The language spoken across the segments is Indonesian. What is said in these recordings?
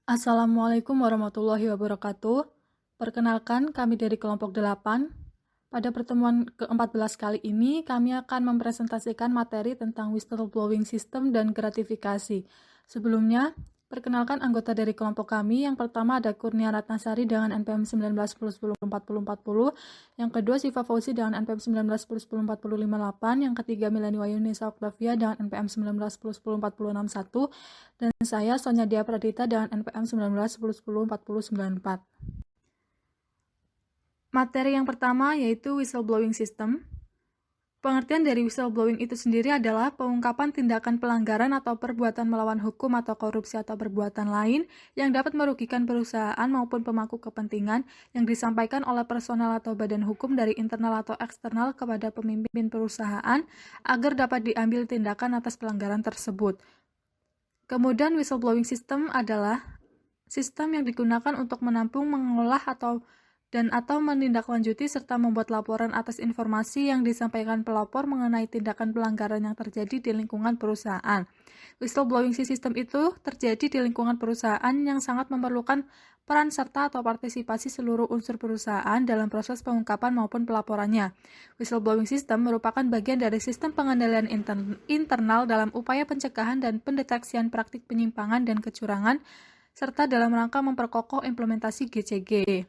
Assalamualaikum warahmatullahi wabarakatuh. Perkenalkan, kami dari kelompok 8. Pada pertemuan ke-14 kali ini, kami akan mempresentasikan materi tentang whistleblowing system dan gratifikasi. Sebelumnya, perkenalkan anggota dari kelompok kami. Yang pertama ada Kurnia Ratnasari dengan NPM 1910104040. Yang kedua Siva Fauzi dengan NPM 1910104058. Yang ketiga Milani Wayunisa Octavia dengan NPM 1910104061. Dan saya Sonya Dia Pradita dengan NPM 1910104094. Materi yang pertama yaitu whistleblowing system. Pengertian dari whistleblowing itu sendiri adalah pengungkapan tindakan pelanggaran atau perbuatan melawan hukum atau korupsi atau perbuatan lain yang dapat merugikan perusahaan maupun pemangku kepentingan yang disampaikan oleh personal atau badan hukum dari internal atau eksternal kepada pemimpin perusahaan agar dapat diambil tindakan atas pelanggaran tersebut. Kemudian whistleblowing system adalah sistem yang digunakan untuk menampung, mengolah atau menindaklanjuti serta membuat laporan atas informasi yang disampaikan pelapor mengenai tindakan pelanggaran yang terjadi di lingkungan perusahaan. Whistleblowing system itu terjadi di lingkungan perusahaan yang sangat memerlukan peran serta atau partisipasi seluruh unsur perusahaan dalam proses pengungkapan maupun pelaporannya. Whistleblowing system merupakan bagian dari sistem pengendalian internal dalam upaya pencegahan dan pendeteksian praktik penyimpangan dan kecurangan serta dalam rangka memperkokoh implementasi GCG.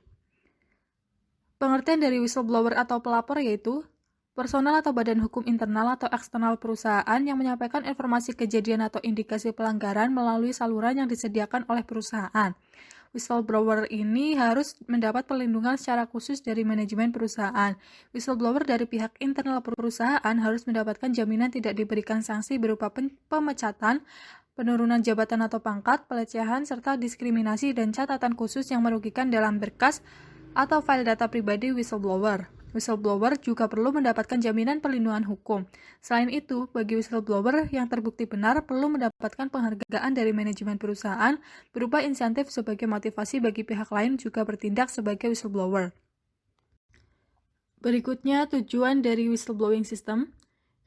Pengertian dari whistleblower atau pelapor yaitu personal atau badan hukum internal atau eksternal perusahaan yang menyampaikan informasi kejadian atau indikasi pelanggaran melalui saluran yang disediakan oleh perusahaan. Whistleblower ini harus mendapat perlindungan secara khusus dari manajemen perusahaan. Whistleblower dari pihak internal perusahaan harus mendapatkan jaminan tidak diberikan sanksi berupa pemecatan, penurunan jabatan atau pangkat, pelecehan, serta diskriminasi dan catatan khusus yang merugikan dalam berkas atau file data pribadi whistleblower. Whistleblower juga perlu mendapatkan jaminan perlindungan hukum. Selain itu, bagi whistleblower yang terbukti benar perlu mendapatkan penghargaan dari manajemen perusahaan berupa insentif sebagai motivasi bagi pihak lain juga bertindak sebagai whistleblower. Berikutnya, tujuan dari whistleblowing system.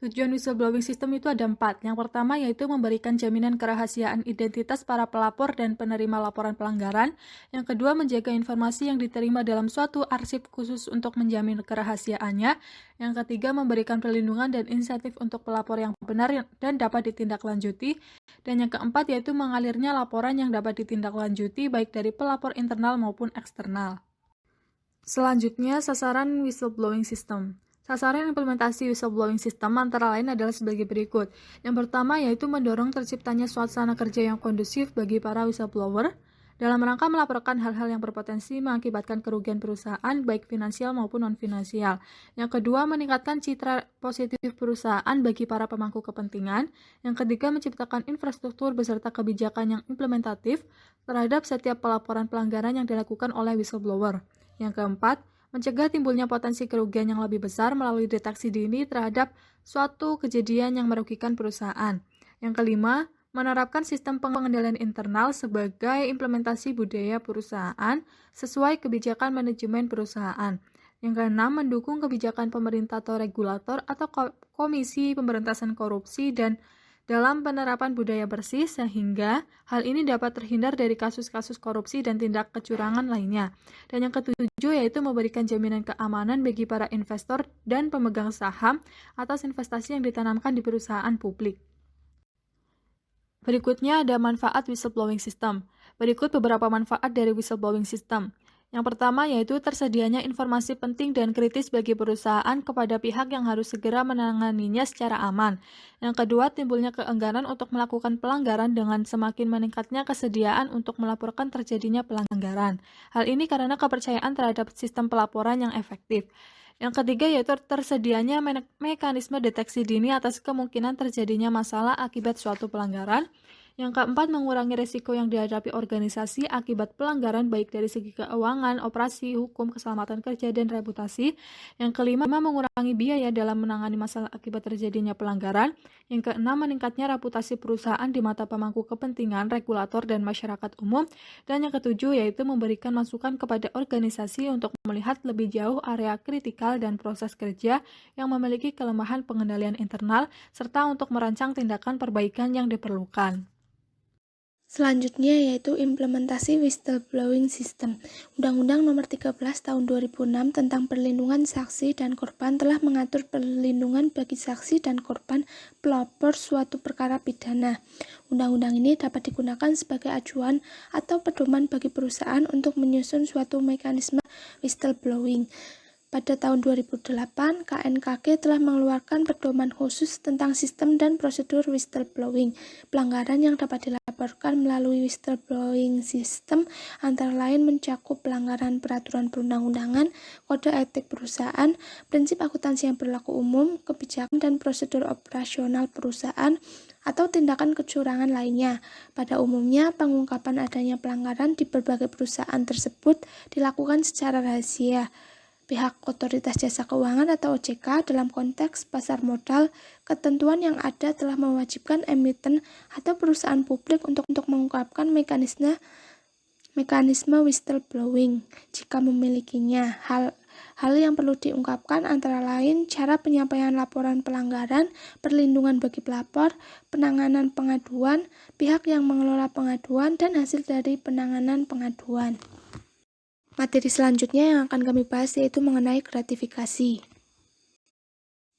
Tujuan whistleblowing system itu ada 4. Yang pertama yaitu memberikan jaminan kerahasiaan identitas para pelapor dan penerima laporan pelanggaran. Yang kedua menjaga informasi yang diterima dalam suatu arsip khusus untuk menjamin kerahasiaannya. Yang ketiga memberikan perlindungan dan insentif untuk pelapor yang benar dan dapat ditindaklanjuti. Dan yang keempat yaitu mengalirnya laporan yang dapat ditindaklanjuti baik dari pelapor internal maupun eksternal. Selanjutnya, sasaran whistleblowing system. Sasaran implementasi whistleblowing system antara lain adalah sebagai berikut. Yang pertama yaitu mendorong terciptanya suasana kerja yang kondusif bagi para whistleblower dalam rangka melaporkan hal-hal yang berpotensi mengakibatkan kerugian perusahaan baik finansial maupun non-finansial. Yang kedua, meningkatkan citra positif perusahaan bagi para pemangku kepentingan. Yang ketiga, menciptakan infrastruktur beserta kebijakan yang implementatif terhadap setiap pelaporan pelanggaran yang dilakukan oleh whistleblower. Yang keempat, mencegah timbulnya potensi kerugian yang lebih besar melalui deteksi dini terhadap suatu kejadian yang merugikan perusahaan. Yang kelima, menerapkan sistem pengendalian internal sebagai implementasi budaya perusahaan sesuai kebijakan manajemen perusahaan. Yang keenam, mendukung kebijakan pemerintah atau regulator atau komisi pemberantasan korupsi dan dalam penerapan budaya bersih sehingga hal ini dapat terhindar dari kasus-kasus korupsi dan tindak kecurangan lainnya. Dan yang ketujuh yaitu memberikan jaminan keamanan bagi para investor dan pemegang saham atas investasi yang ditanamkan di perusahaan publik. Berikutnya ada manfaat whistleblowing system. Berikut beberapa manfaat dari whistleblowing system. Yang pertama yaitu tersedianya informasi penting dan kritis bagi perusahaan kepada pihak yang harus segera menanganinya secara aman. Yang kedua, timbulnya keengganan untuk melakukan pelanggaran dengan semakin meningkatnya kesediaan untuk melaporkan terjadinya pelanggaran. Hal ini karena kepercayaan terhadap sistem pelaporan yang efektif. Yang ketiga yaitu tersedianya mekanisme deteksi dini atas kemungkinan terjadinya masalah akibat suatu pelanggaran. Yang keempat, mengurangi risiko yang dihadapi organisasi akibat pelanggaran baik dari segi keuangan, operasi, hukum, keselamatan kerja, dan reputasi. Yang kelima, mengurangi biaya dalam menangani masalah akibat terjadinya pelanggaran. Yang keenam, meningkatnya reputasi perusahaan di mata pemangku kepentingan, regulator, dan masyarakat umum. Dan yang ketujuh, yaitu memberikan masukan kepada organisasi untuk melihat lebih jauh area kritikal dan proses kerja yang memiliki kelemahan pengendalian internal, serta untuk merancang tindakan perbaikan yang diperlukan. Selanjutnya yaitu implementasi whistleblowing system. Undang-Undang Nomor 13 Tahun 2006 tentang perlindungan saksi dan korban telah mengatur perlindungan bagi saksi dan korban pelapor suatu perkara pidana. Undang-undang ini dapat digunakan sebagai acuan atau pedoman bagi perusahaan untuk menyusun suatu mekanisme whistleblowing. Pada tahun 2008, KNKG telah mengeluarkan pedoman khusus tentang sistem dan prosedur whistleblowing. Pelanggaran yang dapat dilaporkan melalui whistleblowing system antara lain mencakup pelanggaran peraturan perundang-undangan, kode etik perusahaan, prinsip akuntansi yang berlaku umum, kebijakan dan prosedur operasional perusahaan, atau tindakan kecurangan lainnya. Pada umumnya, pengungkapan adanya pelanggaran di berbagai perusahaan tersebut dilakukan secara rahasia. Pihak Otoritas Jasa Keuangan atau OJK dalam konteks pasar modal, ketentuan yang ada telah mewajibkan emiten atau perusahaan publik untuk mengungkapkan mekanisme whistleblowing jika memilikinya. Hal yang perlu diungkapkan antara lain cara penyampaian laporan pelanggaran, perlindungan bagi pelapor, penanganan pengaduan, pihak yang mengelola pengaduan, dan hasil dari penanganan pengaduan. Materi selanjutnya yang akan kami bahas yaitu mengenai gratifikasi.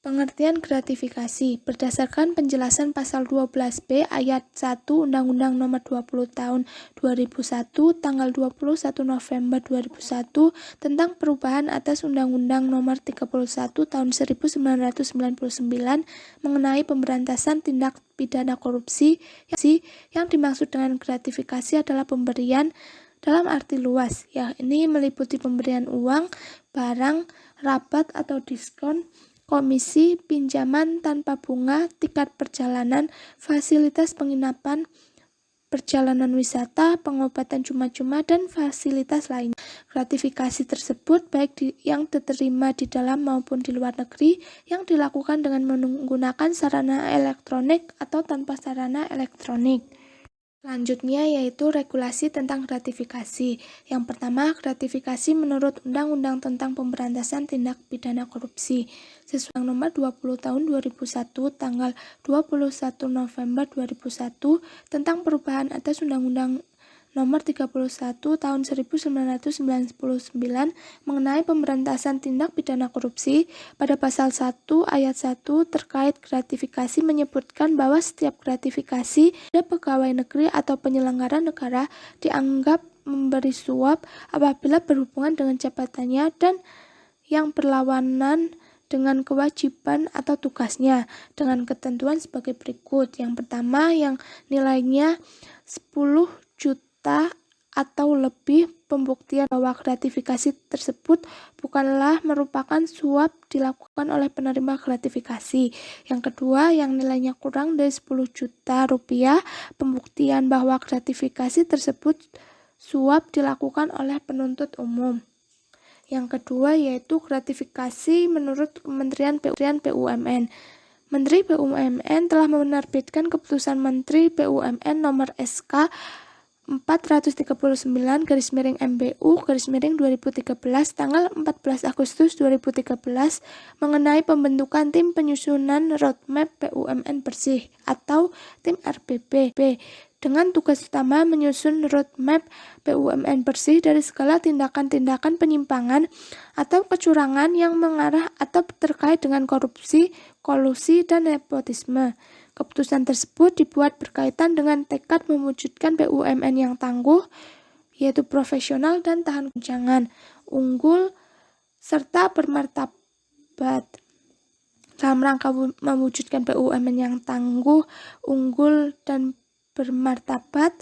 Pengertian gratifikasi berdasarkan penjelasan pasal 12B ayat 1 Undang-Undang Nomor 20 Tahun 2001 tanggal 21 November 2001 tentang perubahan atas Undang-Undang Nomor 31 Tahun 1999 mengenai pemberantasan tindak pidana korupsi. Yang dimaksud dengan gratifikasi adalah pemberian dalam arti luas, ini meliputi pemberian uang, barang, rabat atau diskon, komisi, pinjaman tanpa bunga, tiket perjalanan, fasilitas penginapan, perjalanan wisata, pengobatan cuma-cuma, dan fasilitas lainnya. Gratifikasi tersebut baik yang diterima di dalam maupun di luar negeri yang dilakukan dengan menggunakan sarana elektronik atau tanpa sarana elektronik. Selanjutnya yaitu regulasi tentang gratifikasi. Yang pertama, gratifikasi menurut Undang-Undang tentang Pemberantasan Tindak Pidana Korupsi sesuai Nomor 20 Tahun 2001 tanggal 21 November 2001 tentang perubahan atas Undang-Undang Nomor 31 Tahun 1999 mengenai pemberantasan tindak pidana korupsi. Pada pasal 1 ayat 1 terkait gratifikasi menyebutkan bahwa setiap gratifikasi pada pegawai negeri atau penyelenggara negara dianggap memberi suap apabila berhubungan dengan jabatannya dan yang berlawanan dengan kewajiban atau tugasnya dengan ketentuan sebagai berikut. Yang pertama, yang nilainya 10 juta atau lebih, pembuktian bahwa gratifikasi tersebut bukanlah merupakan suap dilakukan oleh penerima gratifikasi. Yang kedua, yang nilainya kurang dari 10 juta rupiah, pembuktian bahwa gratifikasi tersebut suap dilakukan oleh penuntut umum. Yang kedua yaitu gratifikasi menurut Kementerian BUMN. Menteri BUMN telah menerbitkan Keputusan Menteri BUMN Nomor SK 430/MBU/2013 tanggal 14 Agustus 2013 mengenai pembentukan tim penyusunan roadmap BUMN bersih atau tim RBB dengan tugas utama menyusun roadmap BUMN bersih dari segala tindakan-tindakan penyimpangan atau kecurangan yang mengarah atau terkait dengan korupsi, kolusi, dan nepotisme. Keputusan tersebut dibuat berkaitan dengan tekad mewujudkan BUMN yang tangguh, yaitu profesional dan tahan goncangan, unggul, serta bermartabat. Dalam rangka mewujudkan BUMN yang tangguh, unggul, dan bermartabat,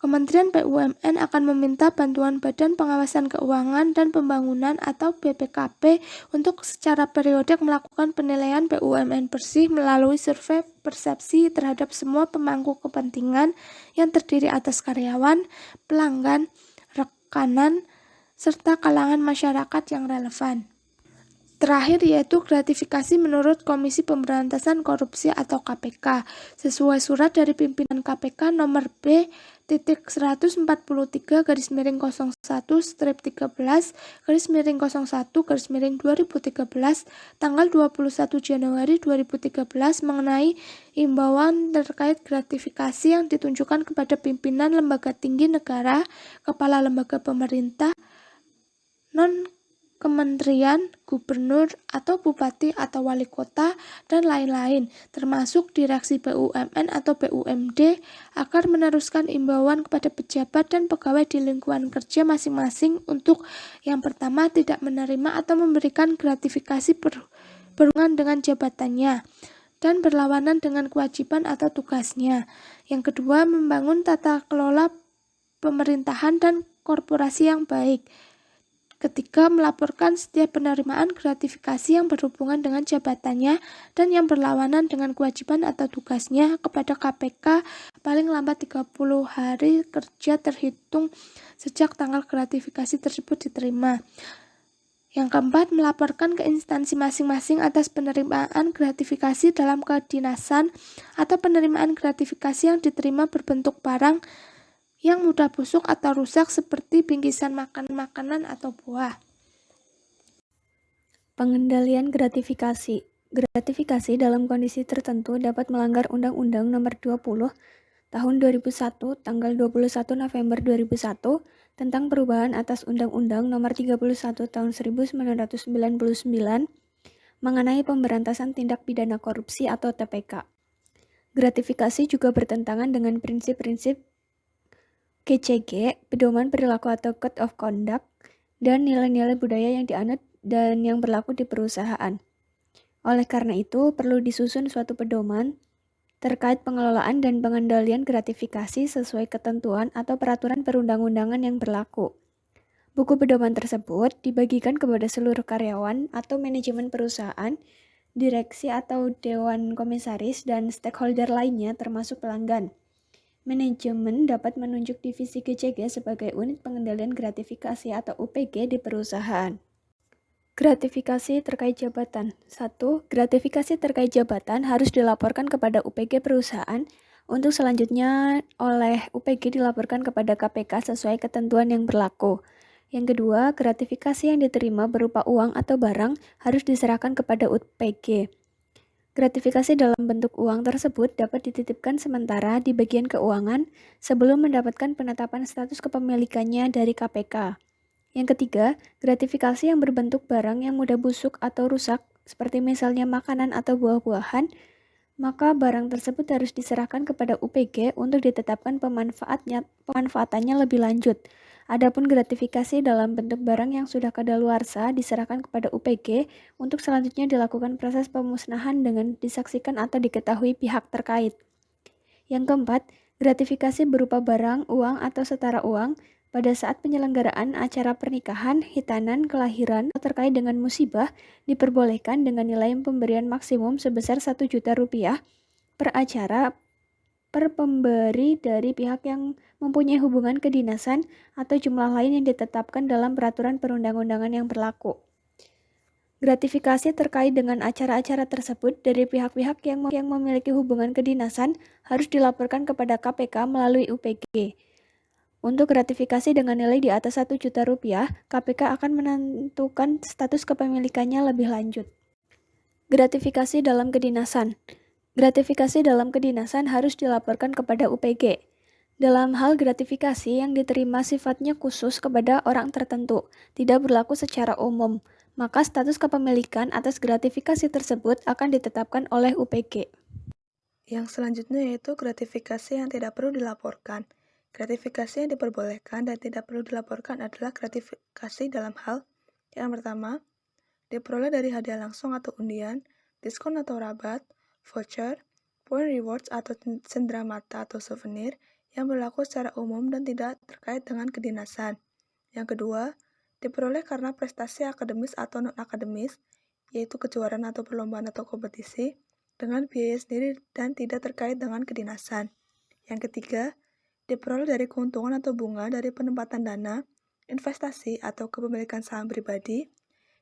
Kementerian BUMN akan meminta bantuan Badan Pengawasan Keuangan dan Pembangunan atau BPKP untuk secara periodik melakukan penilaian BUMN bersih melalui survei persepsi terhadap semua pemangku kepentingan yang terdiri atas karyawan, pelanggan, rekanan, serta kalangan masyarakat yang relevan. Terakhir yaitu gratifikasi menurut Komisi Pemberantasan Korupsi atau KPK sesuai surat dari pimpinan KPK nomor B titik 143 garis miring 01 strip 13 garis miring 01 garis miring 2013 tanggal 21 Januari 2013 mengenai imbauan terkait gratifikasi yang ditunjukkan kepada pimpinan lembaga tinggi negara, kepala lembaga pemerintah, non-kementerian, gubernur atau bupati atau wali kota, dan lain-lain, termasuk direksi BUMN atau BUMD, agar meneruskan imbauan kepada pejabat dan pegawai di lingkungan kerja masing-masing untuk yang pertama tidak menerima atau memberikan gratifikasi berhubungan dengan jabatannya dan berlawanan dengan kewajiban atau tugasnya. Yang kedua, membangun tata kelola pemerintahan dan korporasi yang baik. Ketiga, melaporkan setiap penerimaan gratifikasi yang berhubungan dengan jabatannya dan yang berlawanan dengan kewajiban atau tugasnya kepada KPK paling lambat 30 hari kerja terhitung sejak tanggal gratifikasi tersebut diterima. Yang keempat, melaporkan ke instansi masing-masing atas penerimaan gratifikasi dalam kedinasan atau penerimaan gratifikasi yang diterima berbentuk barang yang mudah busuk atau rusak seperti bingkisan makanan atau buah. Pengendalian gratifikasi. Gratifikasi dalam kondisi tertentu dapat melanggar Undang-Undang Nomor 20 Tahun 2001 tanggal 21 November 2001 tentang perubahan atas Undang-Undang Nomor 31 Tahun 1999 mengenai pemberantasan tindak pidana korupsi atau TPK. Gratifikasi juga bertentangan dengan prinsip-prinsip KCG, pedoman perilaku atau Code of Conduct, dan nilai-nilai budaya yang dianut dan yang berlaku di perusahaan. Oleh karena itu, perlu disusun suatu pedoman terkait pengelolaan dan pengendalian gratifikasi sesuai ketentuan atau peraturan perundang-undangan yang berlaku. Buku pedoman tersebut dibagikan kepada seluruh karyawan atau manajemen perusahaan, direksi atau dewan komisaris, dan stakeholder lainnya termasuk pelanggan. Manajemen dapat menunjuk divisi KCG sebagai unit pengendalian gratifikasi atau UPG di perusahaan. Gratifikasi terkait jabatan. 1. Gratifikasi terkait jabatan harus dilaporkan kepada UPG perusahaan. Untuk selanjutnya oleh UPG dilaporkan kepada KPK sesuai ketentuan yang berlaku. Yang kedua, gratifikasi yang diterima berupa uang atau barang harus diserahkan kepada UPG. Gratifikasi dalam bentuk uang tersebut dapat dititipkan sementara di bagian keuangan sebelum mendapatkan penetapan status kepemilikannya dari KPK. Yang ketiga, gratifikasi yang berbentuk barang yang mudah busuk atau rusak, seperti misalnya makanan atau buah-buahan, maka barang tersebut harus diserahkan kepada UPG untuk ditetapkan pemanfaatannya lebih lanjut. Adapun gratifikasi dalam bentuk barang yang sudah kadaluarsa diserahkan kepada UPG untuk selanjutnya dilakukan proses pemusnahan dengan disaksikan atau diketahui pihak terkait. Yang keempat, gratifikasi berupa barang, uang, atau setara uang pada saat penyelenggaraan acara pernikahan, hitanan, kelahiran, atau terkait dengan musibah diperbolehkan dengan nilai pemberian maksimum sebesar Rp1.000.000 per acara per pemberi dari pihak yang mempunyai hubungan kedinasan atau jumlah lain yang ditetapkan dalam peraturan perundang-undangan yang berlaku. Gratifikasi terkait dengan acara-acara tersebut dari pihak-pihak yang memiliki hubungan kedinasan harus dilaporkan kepada KPK melalui UPG. Untuk gratifikasi dengan nilai di atas Rp1.000.000, KPK akan menentukan status kepemilikannya lebih lanjut. Gratifikasi dalam kedinasan. Gratifikasi dalam kedinasan harus dilaporkan kepada UPG. Dalam hal gratifikasi yang diterima sifatnya khusus kepada orang tertentu, tidak berlaku secara umum, maka status kepemilikan atas gratifikasi tersebut akan ditetapkan oleh UPG. Yang selanjutnya yaitu gratifikasi yang tidak perlu dilaporkan. Gratifikasi yang diperbolehkan dan tidak perlu dilaporkan adalah gratifikasi dalam hal yang pertama, diperoleh dari hadiah langsung atau undian, diskon atau rabat, voucher, point rewards atau cenderamata atau souvenir yang berlaku secara umum dan tidak terkait dengan kedinasan. Yang kedua, diperoleh karena prestasi akademis atau non-akademis, yaitu kejuaraan atau perlombaan atau kompetisi, dengan biaya sendiri dan tidak terkait dengan kedinasan. Yang ketiga, diperoleh dari keuntungan atau bunga dari penempatan dana, investasi atau kepemilikan saham pribadi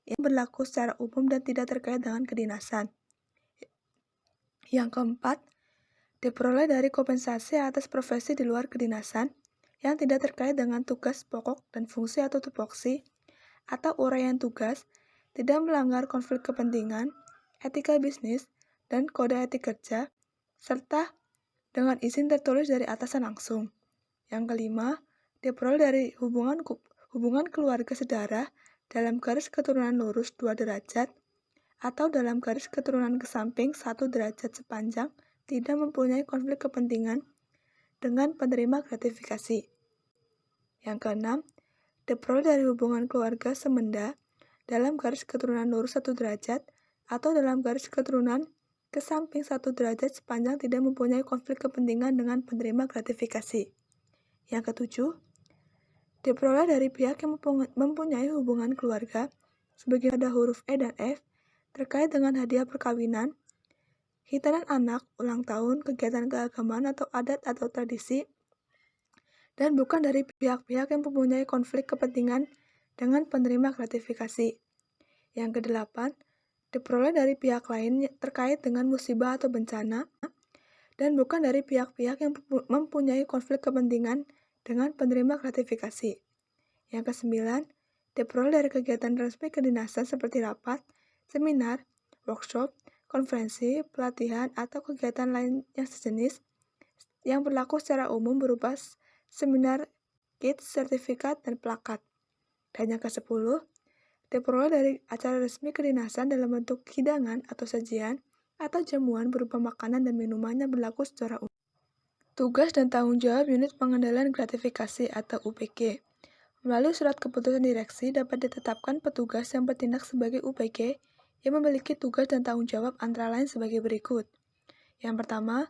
yang berlaku secara umum dan tidak terkait dengan kedinasan. Yang keempat, diperoleh dari kompensasi atas profesi di luar kedinasan yang tidak terkait dengan tugas pokok dan fungsi atau tupoksi, atau uraian tugas, tidak melanggar konflik kepentingan, etika bisnis, dan kode etik kerja, serta dengan izin tertulis dari atasan langsung. Yang kelima, diperoleh dari hubungan keluarga sedarah dalam garis keturunan lurus 2 derajat atau dalam garis keturunan ke samping 1 derajat sepanjang tidak mempunyai konflik kepentingan dengan penerima gratifikasi. Yang keenam, diperoleh dari hubungan keluarga semenda dalam garis keturunan lurus 1 derajat atau dalam garis keturunan ke samping 1 derajat sepanjang tidak mempunyai konflik kepentingan dengan penerima gratifikasi. Yang ketujuh, diperoleh dari pihak yang mempunyai hubungan keluarga sebagai pada huruf E dan F terkait dengan hadiah perkawinan, hitanan anak, ulang tahun, kegiatan keagamaan atau adat atau tradisi, dan bukan dari pihak-pihak yang mempunyai konflik kepentingan dengan penerima gratifikasi. Yang kedelapan, diperoleh dari pihak lain terkait dengan musibah atau bencana, dan bukan dari pihak-pihak yang mempunyai konflik kepentingan dengan penerima gratifikasi. Yang kesembilan, diperoleh dari kegiatan resmi kedinasan seperti rapat, seminar, workshop, konferensi, pelatihan, atau kegiatan lain yang sejenis yang berlaku secara umum berupa seminar, kit, sertifikat, dan plakat. Dan yang ke-10, diperoleh dari acara resmi kedinasan dalam bentuk hidangan atau sajian atau jamuan berupa makanan dan minuman yang berlaku secara umum. Tugas dan tanggung jawab unit pengendalian gratifikasi atau UPG. Melalui surat keputusan direksi dapat ditetapkan petugas yang bertindak sebagai UPG yang memiliki tugas dan tanggung jawab antara lain sebagai berikut. Yang pertama,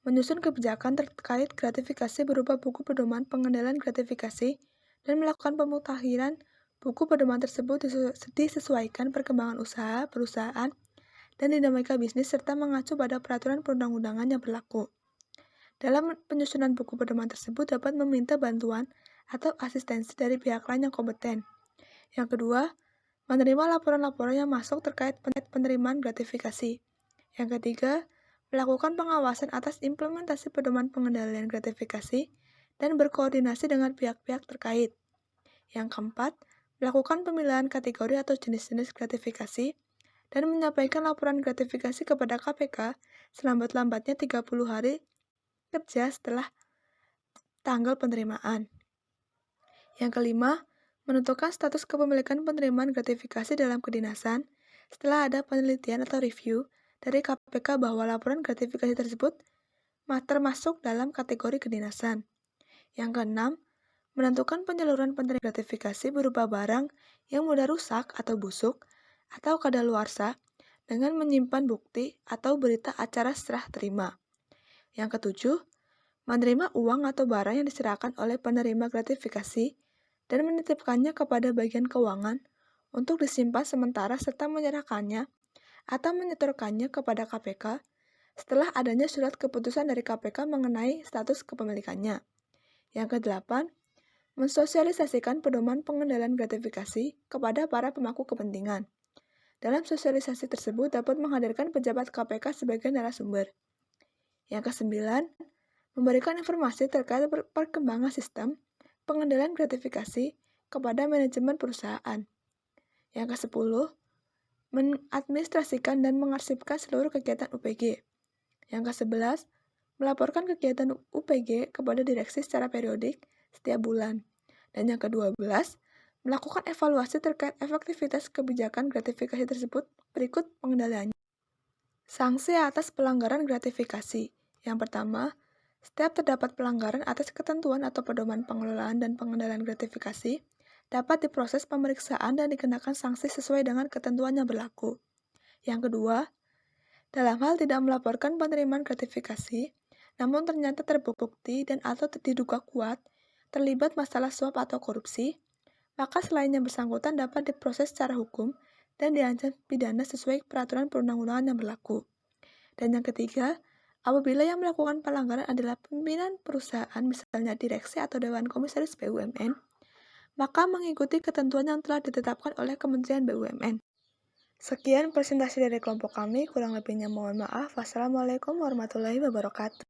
menyusun kebijakan terkait gratifikasi berupa buku pedoman pengendalian gratifikasi dan melakukan pemutahiran buku pedoman tersebut disesuaikan perkembangan usaha, perusahaan, dan dinamika bisnis serta mengacu pada peraturan perundang-undangan yang berlaku. Dalam penyusunan buku pedoman tersebut dapat meminta bantuan atau asistensi dari pihak lain yang kompeten. Yang kedua, menerima laporan-laporan yang masuk terkait penerimaan gratifikasi. Yang ketiga, melakukan pengawasan atas implementasi pedoman pengendalian gratifikasi dan berkoordinasi dengan pihak-pihak terkait. Yang keempat, melakukan pemilihan kategori atau jenis-jenis gratifikasi dan menyampaikan laporan gratifikasi kepada KPK selambat-lambatnya 30 hari kerja setelah tanggal penerimaan. Yang kelima, menentukan status kepemilikan penerimaan gratifikasi dalam kedinasan setelah ada penelitian atau review dari KPK bahwa laporan gratifikasi tersebut termasuk dalam kategori kedinasan. Yang keenam, menentukan penyaluran penerimaan gratifikasi berupa barang yang mudah rusak atau busuk atau kadaluarsa dengan menyimpan bukti atau berita acara serah terima. Yang ketujuh, menerima uang atau barang yang diserahkan oleh penerima gratifikasi dan menitipkannya kepada bagian keuangan untuk disimpan sementara serta menyerahkannya atau menyetorkannya kepada KPK setelah adanya surat keputusan dari KPK mengenai status kepemilikannya. Yang kedelapan, mensosialisasikan pedoman pengendalian gratifikasi kepada para pemangku kepentingan. Dalam sosialisasi tersebut dapat menghadirkan pejabat KPK sebagai narasumber. Yang kesembilan, memberikan informasi terkait perkembangan sistem pengendalian gratifikasi kepada manajemen perusahaan. Yang ke-10, mengadministrasikan dan mengarsipkan seluruh kegiatan UPG. Yang ke-11, melaporkan kegiatan UPG kepada direksi secara periodik setiap bulan. Dan yang ke-12, melakukan evaluasi terkait efektivitas kebijakan gratifikasi tersebut berikut pengendaliannya. Sanksi atas pelanggaran gratifikasi. Yang pertama, setiap terdapat pelanggaran atas ketentuan atau pedoman pengelolaan dan pengendalian gratifikasi, dapat diproses pemeriksaan dan dikenakan sanksi sesuai dengan ketentuan yang berlaku. Yang kedua, dalam hal tidak melaporkan penerimaan gratifikasi, namun ternyata terbukti dan atau diduga kuat terlibat masalah suap atau korupsi, maka selain yang bersangkutan dapat diproses secara hukum dan diancam pidana sesuai peraturan perundang-undangan yang berlaku. Dan yang ketiga, apabila yang melakukan pelanggaran adalah pimpinan perusahaan, misalnya direksi atau dewan komisaris BUMN, maka mengikuti ketentuan yang telah ditetapkan oleh Kementerian BUMN. Sekian presentasi dari kelompok kami, kurang lebihnya mohon maaf. Wassalamualaikum warahmatullahi wabarakatuh.